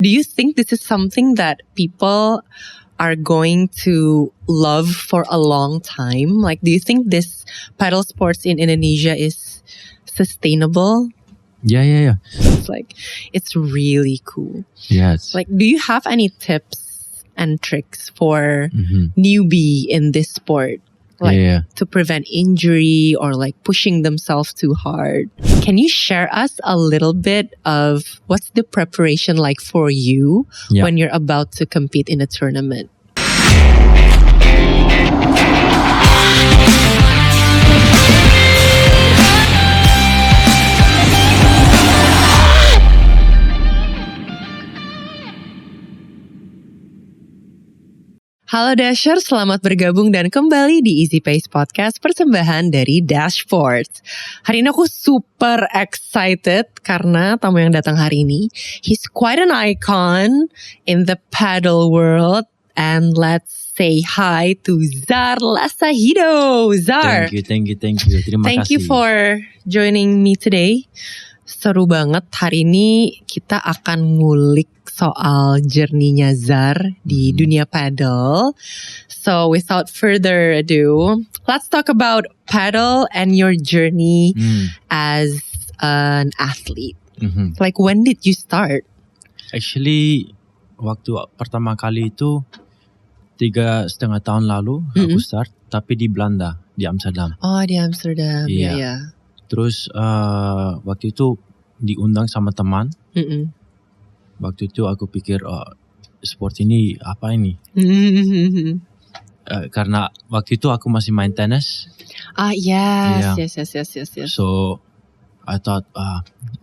Do you think this is something that people are going to love for a long time? Like, do you think this paddle sports in Indonesia is sustainable? Yeah. It's really cool. Yes. Like, do you have any tips and tricks for newbie in this sport? Like to prevent injury or like pushing themselves too hard. Can you share us a little bit of what's the preparation like for you when you're about to compete in a tournament? Halo Dasher, selamat bergabung dan kembali di Easy Pace Podcast persembahan dari Dashboards. Hari ini aku super excited karena tamu yang datang hari ini, he's quite an icon in the paddle world. And let's say hi to Zar Lasahido. Zar. Thank you. Terima kasih. Thank you for joining me today. Seru banget, hari ini kita akan ngulik soal journey-nya Zar di dunia paddle. So without further ado, let's talk about paddle and your journey as an athlete. Like, when did you start? Actually, waktu pertama kali itu 3,5 tahun lalu aku start, tapi di Belanda, di Amsterdam. Oh, di Amsterdam, ya. Terus waktu itu diundang sama teman. Waktu itu aku pikir sport ini apa ini? Karena waktu itu aku masih main tenis. Yes. So I thought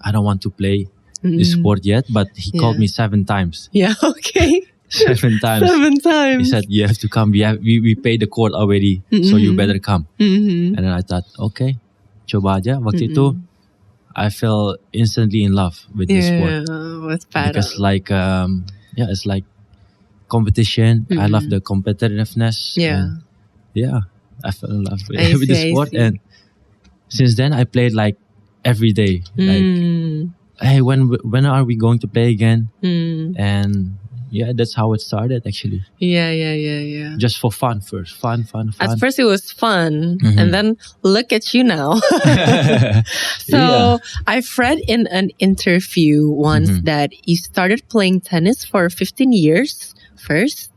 I don't want to play this sport yet, but he called me 7 times. Yeah, okay. 7 times. 7 times. He said, you have to come. We paid the court already, so you better come. And then I thought, okay, coba aja. Waktu itu I fell instantly in love with this sport. With paddle. Because like, it's like competition. I love the competitiveness. Yeah. And I fell in love with the sport. And since then I played like every day. Like, hey, when are we going to play again? And that's how it started actually. Yeah. Just for fun first. Fun. At first it was fun. And then look at you now. So I've read in an interview once that you started playing tennis for 15 years first.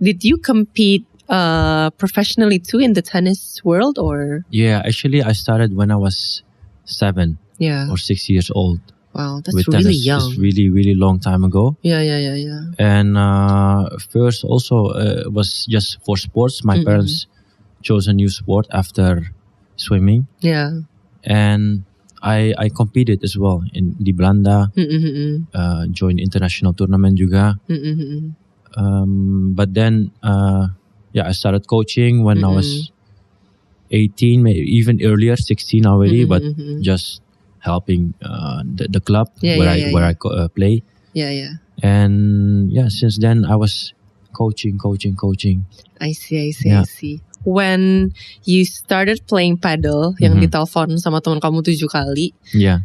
Did you compete professionally too in the tennis world or? Yeah, actually I started when I was 7 or 6 years old. Wow, that's with really tennis. young. It's really long time ago. Yeah. And first also was just for sports. My parents chose a new sport after swimming. Yeah. And I competed as well in di Belanda. Joined international tournament juga. But then I started coaching when I was 18, maybe even earlier, 16 already. But just helping the club where I play. Yeah. And since then I was coaching. I see. When you started playing paddle, yang ditelepon sama teman kamu 7 kali,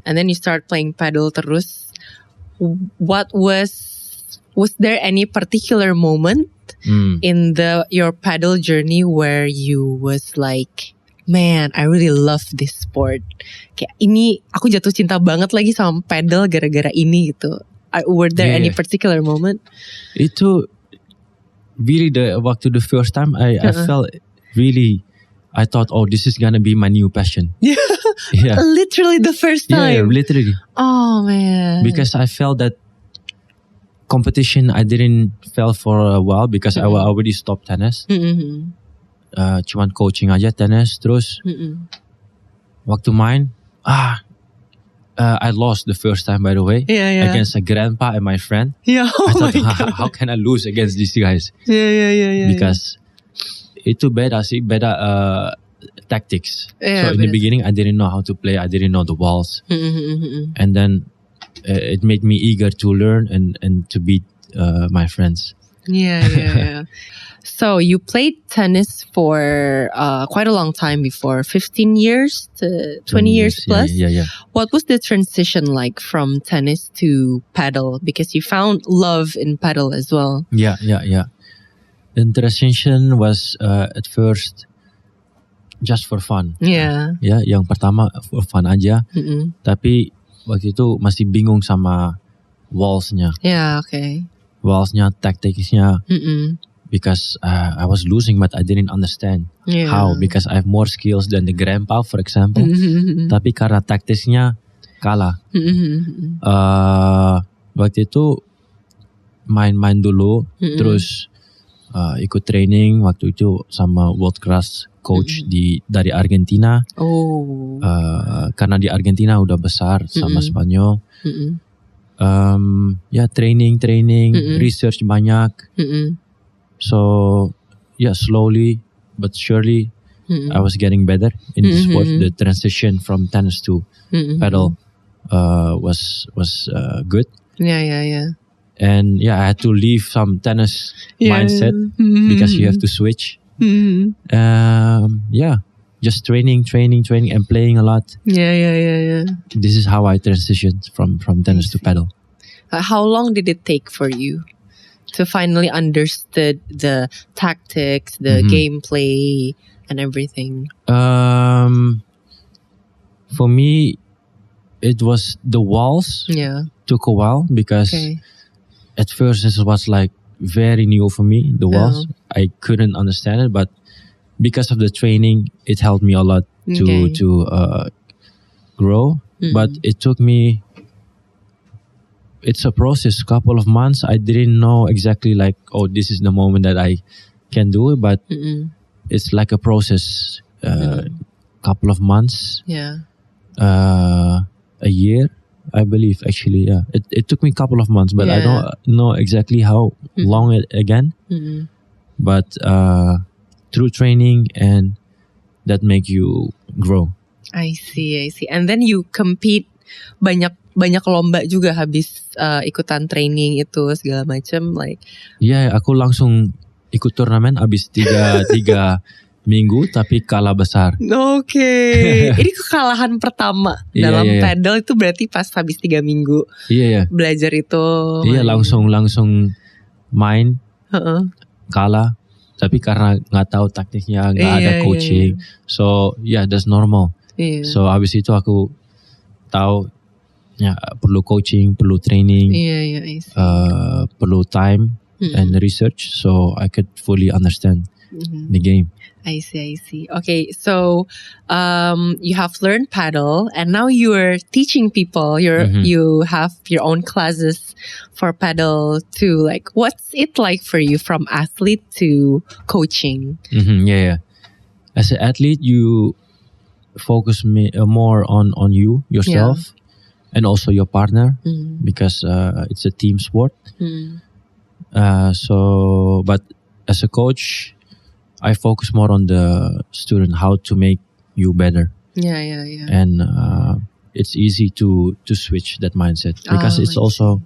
and then you start playing paddle terus, what was there any particular moment in your paddle journey where you was like, man, I really love this sport. Kayak ini aku jatuh cinta banget lagi sama paddle gara-gara ini gitu. Were there any particular moment? Itu really waktu the first time I felt really, I thought, oh, this is gonna be my new passion. Yeah. Literally the first time. Yeah, literally. Oh man. Because I felt that competition I didn't fell for a while because I already stopped tennis. Cuman coaching aja tenis. Terus waktu main I lost the first time, by the way, against a grandpa and my friend. I thought, how can I lose against these guys? Because itu beda tactics. So in the beginning I didn't know how to play. I didn't know the balls. And then it made me eager to learn and to beat my friends. Yeah. So you played tennis for quite a long time before, 15 years to 20 years plus. Yeah. What was the transition like from tennis to paddle? Because you found love in paddle as well. Yeah. The transition was at first just for fun. Yeah. Ya, yang pertama for fun aja. Tapi waktu itu masih bingung sama walls-nya. Yeah, okay. Walls-nya, tactics-nya. Because I was losing, but I didn't understand how. Because I have more skills than the grandpa, for example. Tapi karena taktisnya kalah. Waktu itu main-main dulu, terus ikut training waktu itu sama world class coach dari Argentina. Karena di Argentina udah besar sama Spanyol. Ya training, research banyak. So yeah, slowly but surely I was getting better in the sport. The transition from tennis to paddle was good. Yeah. And yeah, I had to leave some tennis mindset because you have to switch. Yeah, just training and playing a lot. Yeah. This is how I transitioned from tennis to paddle. How long did it take for you to finally understood the tactics, the gameplay, and everything? For me, it was the walls. Yeah. Took a while because at first this was like very new for me, the walls. I couldn't understand it, but because of the training, it helped me a lot to grow. But it took me, it's a process, couple of months. I didn't know exactly like, oh, this is the moment that I can do it, but it's like a process, couple of months, a year, I believe actually. Yeah, it took me a couple of months, but I don't know exactly how long it again. But through training, and that make you grow. I see. And then you compete banyak lomba juga habis ikutan training itu segala macam like. Iya, aku langsung ikut turnamen habis 3 minggu tapi kalah besar. Oke. Ini kekalahan pertama dalam paddle itu berarti pas habis 3 minggu. Iya. Belajar itu. Iya, langsung main. Kalah. Tapi karena nggak tahu taktiknya, nggak ada coaching. So yeah, that's normal. So habis itu aku tahu ya perlu coaching, perlu training, perlu time and research, so I could fully understand the game. I see. Okay, so you have learned paddle, and now you're teaching people. You have your own classes for paddle too. Like, what's it like for you from athlete to coaching? Yeah. As an athlete, you focus more on yourself, and also your partner, because it's a team sport. But as a coach, I focus more on the student, how to make you better. Yeah. And it's easy to switch that mindset because it's also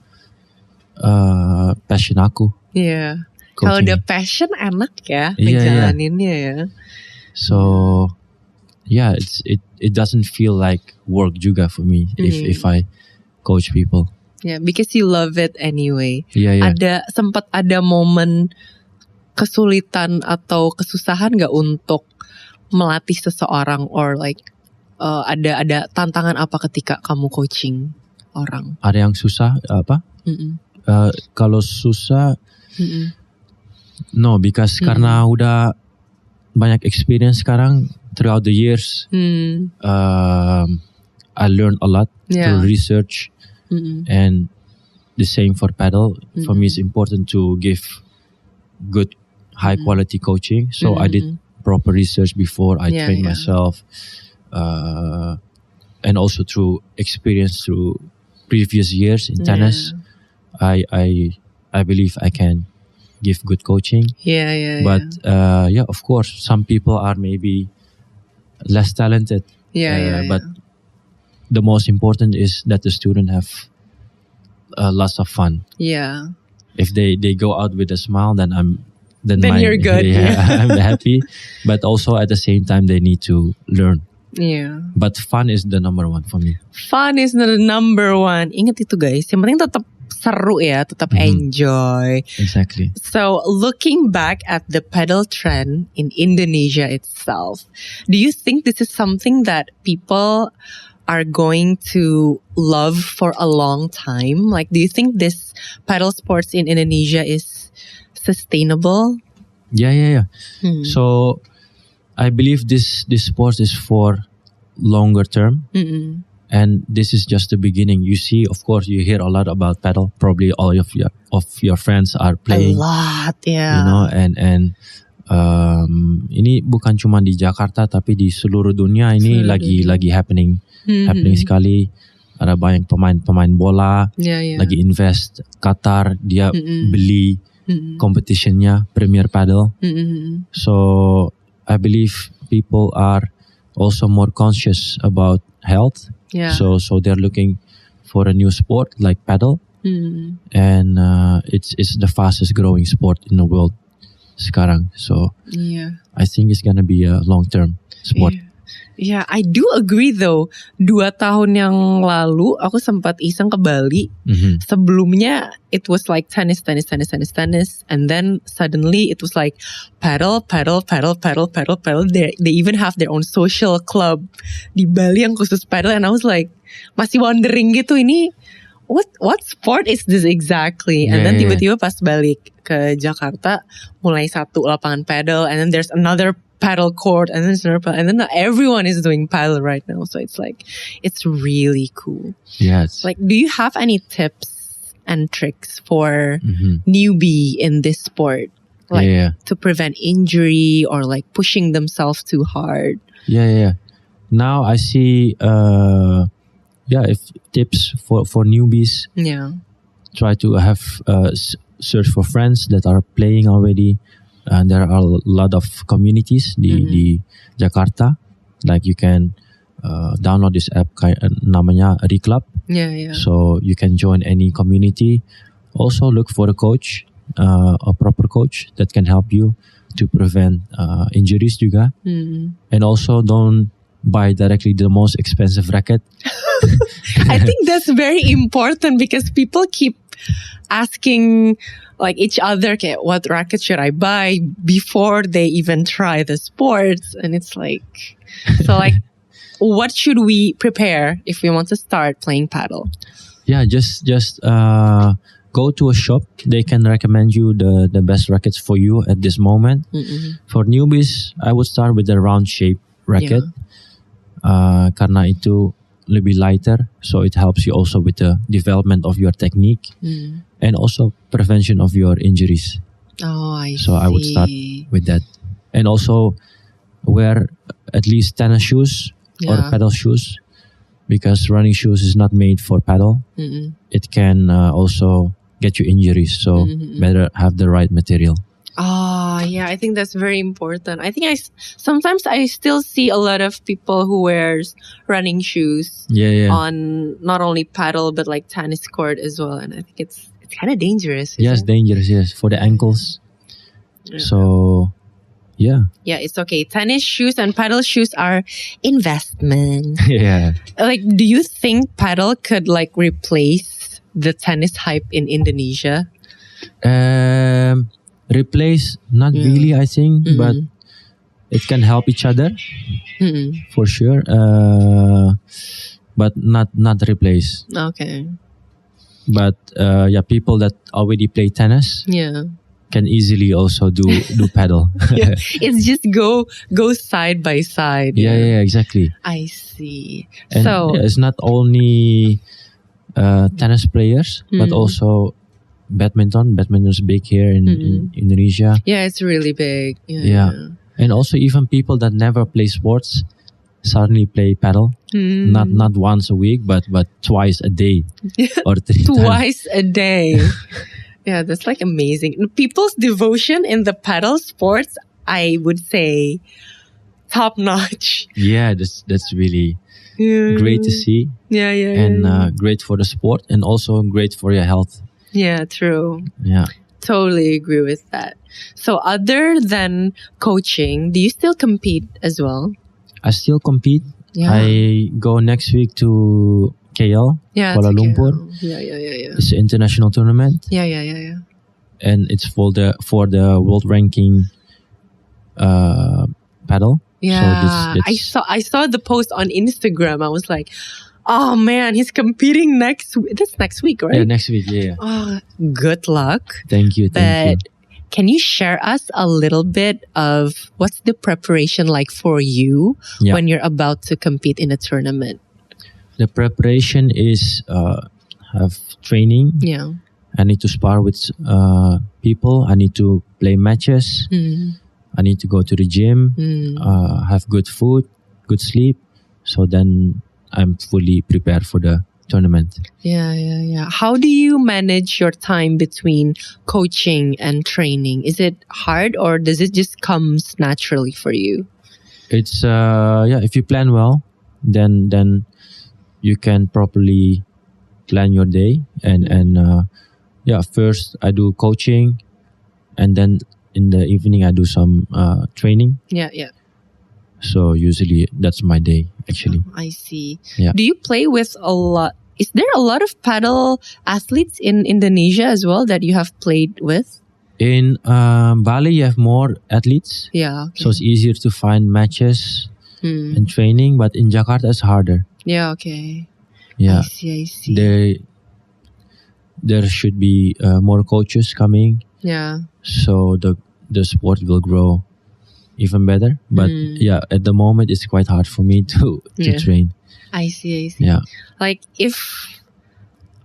passion aku. Yeah. Kalau udah passion enak ya ngejalaninnya ya. So yeah, it doesn't feel like work juga for me if I coach people. Yeah, because you love it anyway. Yeah. Sempat ada momen kesulitan atau kesusahan nggak untuk melatih seseorang, or like ada tantangan apa ketika kamu coaching orang? Ada yang susah apa? Kalau susah, no, because karena udah banyak experience sekarang throughout the years, I learned a lot through research, and the same for paddle. For me, it's important to give good, high quality coaching. So I did proper research before I trained myself, and also through experience through previous years in tennis, I believe I can give good coaching. But of course, some people are maybe less talented. But the most important is that the student have lots of fun. if they go out with a smile, then you're good. I'm happy. But also at the same time, they need to learn. Yeah. But fun is the number one for me. Fun is the number one. Ingat itu guys, yang penting tetap seru ya, tetap enjoy. Exactly. So looking back at the pedal trend in Indonesia itself, do you think this is something that people are going to love for a long time? Like, do you think this pedal sports in Indonesia is sustainable? Yeah. So I believe this sport is for longer term. And this is just the beginning. You see, of course, you hear a lot about pedal. Probably all of your friends are playing. A lot, yeah. You know, and ini bukan cuma di Jakarta, tapi di seluruh dunia ini lagi happening sekali. Ada banyak pemain bola, lagi invest. Qatar dia beli competitionnya Premier Padel. So I believe people are also more conscious about health. Yeah. So they're looking for a new sport like paddle, and it's the fastest growing sport in the world sekarang. So I think it's gonna be a long term sport. Yeah, I do agree though. 2 tahun yang lalu aku sempat iseng ke Bali. Sebelumnya it was like tennis, and then suddenly it was like paddle. They even have their own social club di Bali yang khusus paddle, and I was like masih wondering gitu, ini what sport is this exactly? And then tiba-tiba pas balik ke Jakarta mulai satu lapangan paddle, and then there's another paddle court, and then everyone is doing paddle right now. So it's like, it's really cool. Yes. Like, do you have any tips and tricks for newbie in this sport? Like to prevent injury or like pushing themselves too hard? Yeah. Now I see, if tips for newbies. Yeah. Try to have search for friends that are playing already. And there are a lot of communities di Jakarta. Like you can download this app namanya Reclub. Yeah. So you can join any community. Also look for a coach, a proper coach that can help you to prevent injuries juga. And also don't buy directly the most expensive racket. I think that's very important because people keep asking like each other, okay, what racket should I buy before they even try the sports? And it's like, so like, what should we prepare if we want to start playing paddle? Yeah, just go to a shop. They can recommend you the best rackets for you at this moment. For newbies, I would start with the round shape racket. Karena itu lebih lighter, so it helps you also with the development of your technique and also prevention of your injuries. I see. So I would start with that. And also wear at least tennis shoes or paddle shoes, because running shoes is not made for paddle. It can also get you injuries, so better have the right material. Yeah, I think that's very important. I think sometimes I still see a lot of people who wears running shoes on not only paddle but like tennis court as well, and I think it's kind of dangerous. Yes, dangerous. Yes, for the ankles. So, yeah, it's okay. Tennis shoes and paddle shoes are investment. Yeah. Like, do you think paddle could like replace the tennis hype in Indonesia? Replace, not really, I think, but it can help each other for sure. But not replace. Okay. But people that already play tennis can easily also do paddle. It's just go side by side. Yeah, exactly. I see. And so it's not only tennis players, but also badminton. Badminton is big here in Indonesia. Yeah, it's really big. Yeah. And also even people that never play sports suddenly play paddle. Not once a week, but twice a day or 3 times. Twice a day. Yeah, that's like amazing. People's devotion in the paddle sports, I would say, top notch. Yeah, that's really great to see. Yeah. And great for the sport, and also great for your health. Yeah, true. Yeah. Totally agree with that. So other than coaching, do you still compete as well? I still compete. Yeah. I go next week to KL, Kuala Lumpur. Yeah. It's an international tournament. Yeah. And it's for the world ranking paddle. Yeah. So I saw the post on Instagram. I was like, oh man, he's competing that's next week, right? Yeah, next week. Yeah. Oh, good luck. Thank you. Can you share us a little bit of what's the preparation like for you when you're about to compete in a tournament? The preparation is have training. Yeah. I need to spar with people. I need to play matches. I need to go to the gym, have good food, good sleep. So then I'm fully prepared for the tournament. Yeah. How do you manage your time between coaching and training? Is it hard or does it just come naturally for you? It's if you plan well, then you can properly plan your day and first I do coaching, and then in the evening I do some training. Yeah. So usually that's my day actually. Oh, I see. Yeah. Do you play with a lot? Is there a lot of paddle athletes in Indonesia as well that you have played with? In Bali, you have more athletes. Yeah. Okay. So it's easier to find matches and training. But in Jakarta, it's harder. Yeah. Okay. Yeah. I see. There should be more coaches coming. Yeah. So the sport will grow even better. But at the moment, it's quite hard for me to train. I see. Yeah. Like, is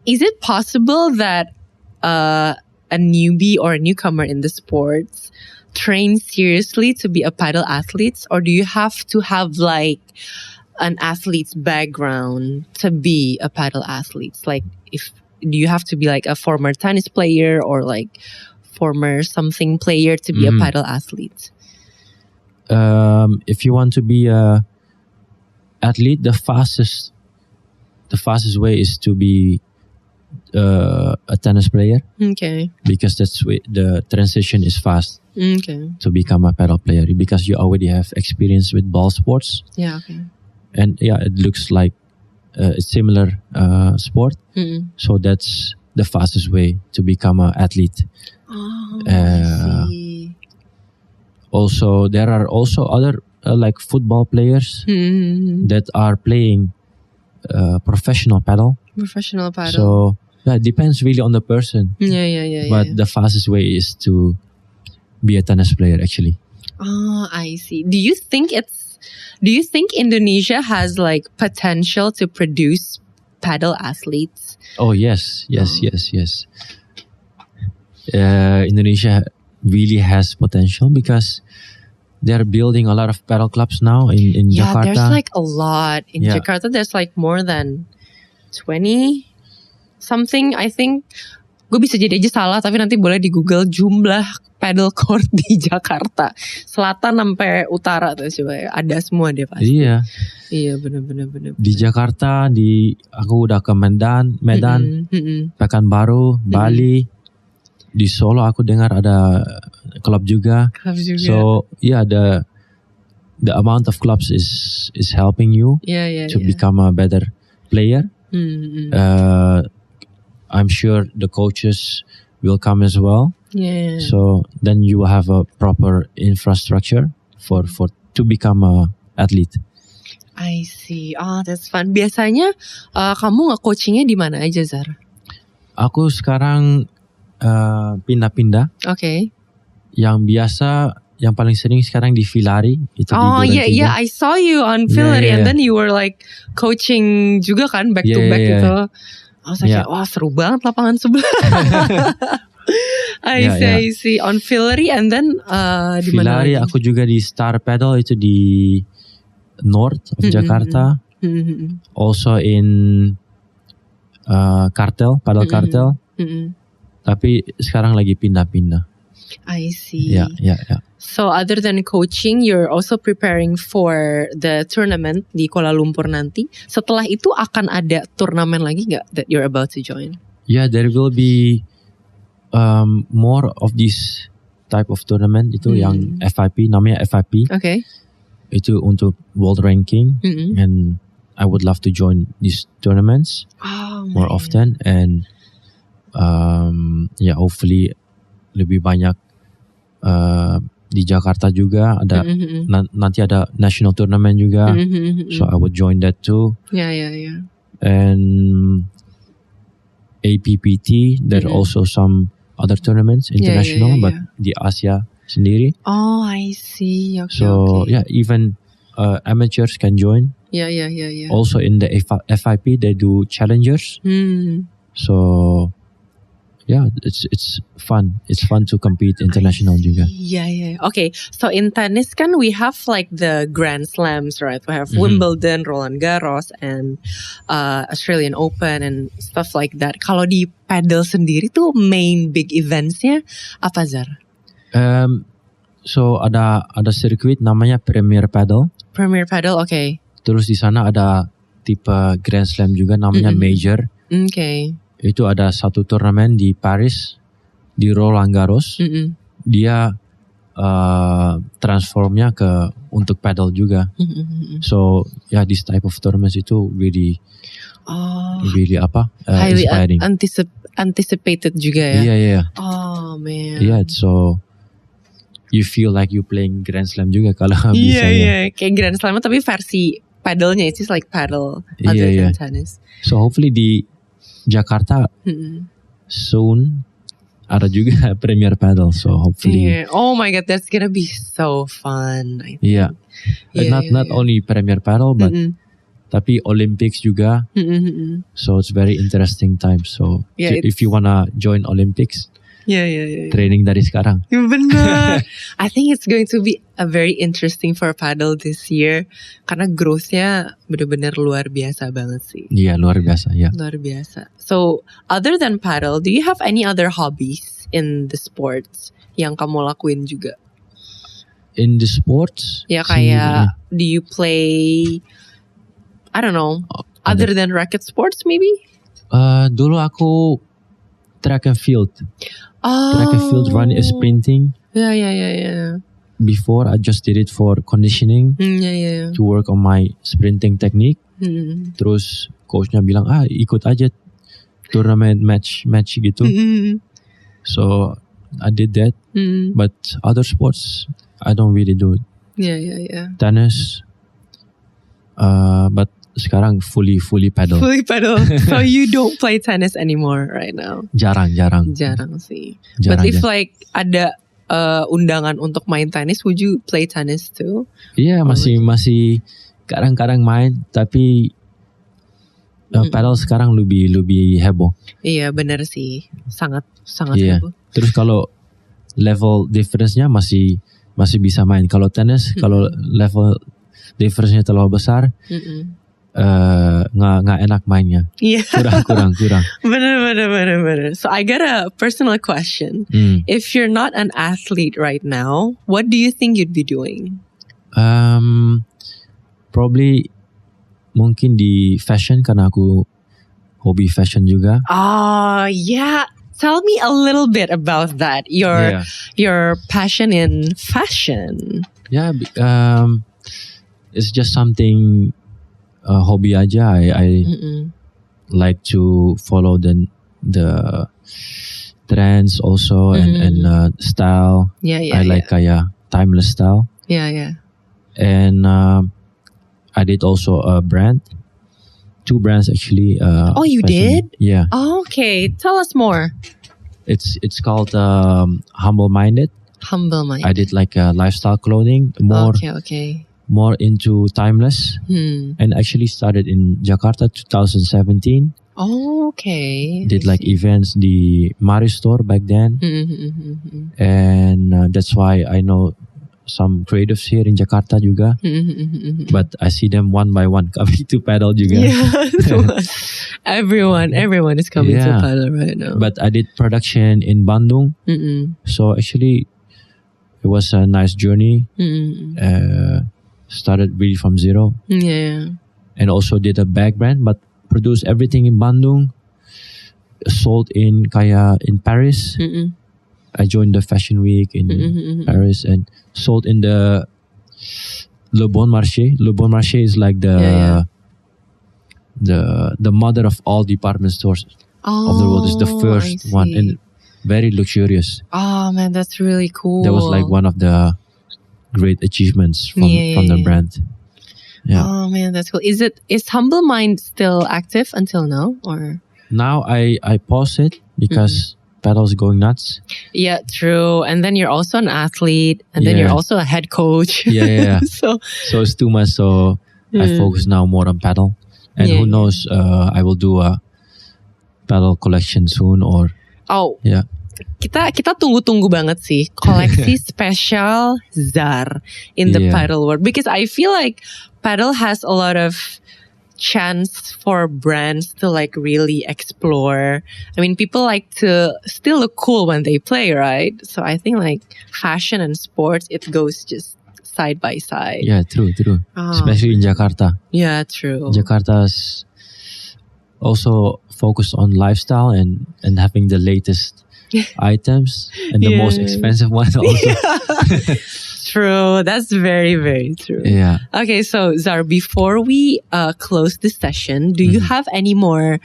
it possible that a newbie or a newcomer in the sports train seriously to be a paddle athlete, or do you have to have like an athlete's background to be a paddle athlete? Like, do you have to be like a former tennis player or like former something player to be a paddle athlete? If you want to be a athlete, the fastest way is to be a tennis player. Okay. Because that's where the transition is fast. Okay. To become a paddle player, because you already have experience with ball sports. Yeah. Okay. And it looks like a similar sport. So that's the fastest way to become an athlete. Oh, I see. Also, there are also other like football players that are playing professional paddle. So it depends really on the person. Yeah. But the fastest way is to be a tennis player actually. Oh, I see. Do you think Indonesia has like potential to produce paddle athletes? Oh yes. Indonesia really has potential because they're building a lot of paddle clubs now in Jakarta. Yeah, there's like a lot in Jakarta. There's like more than 20 something, I think. Gue bisa jadi aja salah, tapi nanti boleh di Google jumlah paddle court di Jakarta. Selatan sampai utara tuh coba, ada semua deh pasti. Iya benar. Di Jakarta, aku udah ke Medan, Pekanbaru, Bali. Di Solo aku dengar ada klub juga. So the amount of clubs is helping you to become a better player. I'm sure the coaches will come as well. Yeah. So then you will have a proper infrastructure for to become a athlete. I see. Oh, that's fun. Biasanya kamu nge-coachingnya di mana aja, Zar? Aku sekarang pindah-pindah. Okay. Yang paling sering sekarang di Villari. Itu yeah, I saw you on Villari and then you were like coaching juga kan back to back gitu. I was like, wah seru banget lapangan sebelah. I see. On Villari and then di mana lagi? Villari aku juga di Star Paddle itu di north of Jakarta. Also in Paddle Cartel. Tapi sekarang lagi pindah-pindah. I see. Yeah. So other than coaching, you're also preparing for the tournament di Kuala Lumpur nanti. Setelah itu akan ada turnamen lagi nggak that you're about to join? Yeah, there will be more of this type of tournament itu yang FIP, namanya FIP. Okay. Itu untuk world ranking, and I would love to join these tournaments more often, and hopefully lebih banyak di Jakarta juga ada nanti ada national tournament juga, so I would join that too. Yeah. And APPT, there are also some other tournaments international, but di Asia sendiri. Oh, I see. Okay, so even amateurs can join. Yeah. Also in the FIP they do challengers. So it's fun. It's fun to compete international juga. Yeah. Okay, so in tennis kan we have like the Grand Slams, right? We have Wimbledon, Roland Garros, and Australian Open and stuff like that. Kalau di paddle sendiri tuh main big eventsnya apa, Zar? So ada sirkuit namanya Premier Paddle. Premier Paddle, okay. Terus di sana ada tipe Grand Slam juga namanya Major. Okay. Itu ada satu turnamen di Paris, di Roland Garros. Dia transformnya untuk paddle juga. So this type of tournaments itu really highly inspiring. Anticipated juga ya. Yeah. Oh man. Yeah, so you feel like you playing Grand Slam juga kalau bisa. Iya, kayak Grand Slam tapi versi paddle-nya, it's just like paddle other than tennis. So hopefully di Jakarta soon ada juga Premier Paddle, so hopefully. Oh my god, that's gonna be so fun. I think. Not only Premier Paddle, but tapi Olympics juga. So it's very interesting time. So if you wanna join Olympics, training dari sekarang. Benar. I think it's going to be a very interesting for paddle this year karena growth-nya benar-benar luar biasa banget sih. Iya, luar biasa, ya. Luar biasa. So, other than paddle, do you have any other hobbies in the sports yang kamu lakuin juga? In the sports? Ya kayak do you play I don't know, other than racket sports maybe? Dulu aku track and field. Track and field running, sprinting. Yeah. Before I just did it for conditioning. To work on my sprinting technique. Terus coachnya bilang ikut aja turnamen match gitu. So I did that. But other sports I don't really do it. Yeah. Tennis. But sekarang fully paddle. Fully paddle. So you don't play tennis anymore right now? Jarang sih. But if like ada undangan untuk main tenis, would you play tennis too? Iya, masih kadang-kadang main, tapi paddle sekarang lebih heboh. Iya, benar sih. Sangat heboh. Terus kalau level difference-nya masih bisa main. Kalau tenis, kalau level difference-nya terlalu besar, nggak enak mainnya. Kurang. Bener. So I got a personal question. If you're not an athlete right now, what do you think you'd be doing? Probably mungkin di fashion karena aku hobi fashion juga. Yeah. Tell me a little bit about that. Your passion in fashion. Yeah, it's just something. Hobby aja. I like to follow the trends also and style. I like kayak timeless style. Yeah. And I did also a brand, 2 brands actually. You fashion. did? Yeah. Oh, okay, tell us more. It's called Humble Minded. Humble Minded. I did like lifestyle clothing. Okay. More into timeless, and actually started in Jakarta 2017. Okay. Did like events the Mari store back then, and that's why I know some creatives here in Jakarta juga. But I see them one by one coming to paddle juga. Yeah, everyone is coming to paddle right now. But I did production in Bandung, so actually it was a nice journey. Started really from zero. Yeah. And also did a bag brand, but produced everything in Bandung. sold in Paris. I joined the fashion week in Paris and sold in the Le Bon Marché. Le Bon Marché is like the mother of all department stores of the world. It's the first one and very luxurious. Oh man, that's really cool. That was like one of the great achievements from the brand. Yeah. Oh man, that's cool. Is Humble Mind still active until now, or? Now I pause it because paddle's going nuts. Yeah, true. And then you're also an athlete, and then you're also a head coach. Yeah. so it's too much. So I focus now more on paddle, and who knows? I will do a paddle collection soon, or Kita tunggu banget sih koleksi spesial Zar in the paddle world, because I feel like paddle has a lot of chance for brands to like really explore. I mean, people like to still look cool when they play, right? So I think like fashion and sports, it goes just side by side. Yeah, true. Especially in Jakarta. Yeah, true. Jakarta's also focused on lifestyle and having the latest items and the most expensive ones also. True. That's very, very true. Yeah. Okay, so Zar, before we close this session, do you have any more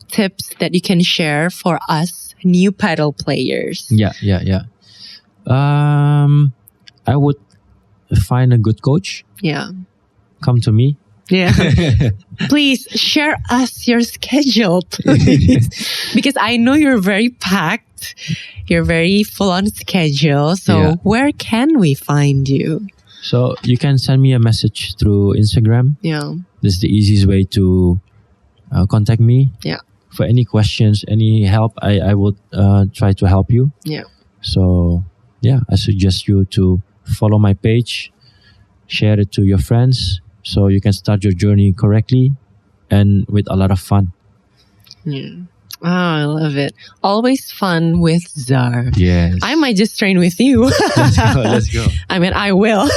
tips that you can share for us new paddle players? Yeah. I would find a good coach. Yeah. Come to me. Yeah. Please share us your schedule, please. Because I know you're very packed. You're very full on schedule. So where can we find you? So you can send me a message through Instagram. Yeah. This is the easiest way to contact me. Yeah. For any questions, any help, I would try to help you. Yeah. So I suggest you to follow my page, share it to your friends, so you can start your journey correctly and with a lot of fun. Yeah. Oh, I love it. Always fun with Zar. Yes. I might just train with you. Let's go. I mean, I will.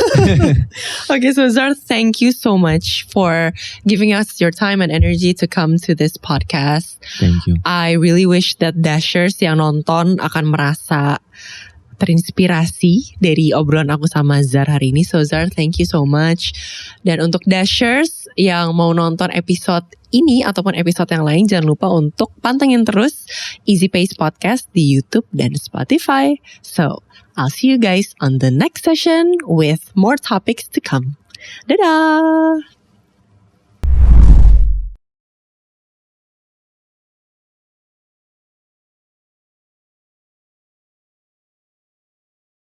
Okay, so Zar, thank you so much for giving us your time and energy to come to this podcast. Thank you. I really wish that Dashers yang nonton akan merasa terinspirasi dari obrolan aku sama Zar hari ini. So Zar, thank you so much. Dan untuk Dashers yang mau nonton episode ini ataupun episode yang lain, jangan lupa untuk pantengin terus Easy Pace Podcast di YouTube dan Spotify. So I'll see you guys on the next session with more topics to come. Dadah!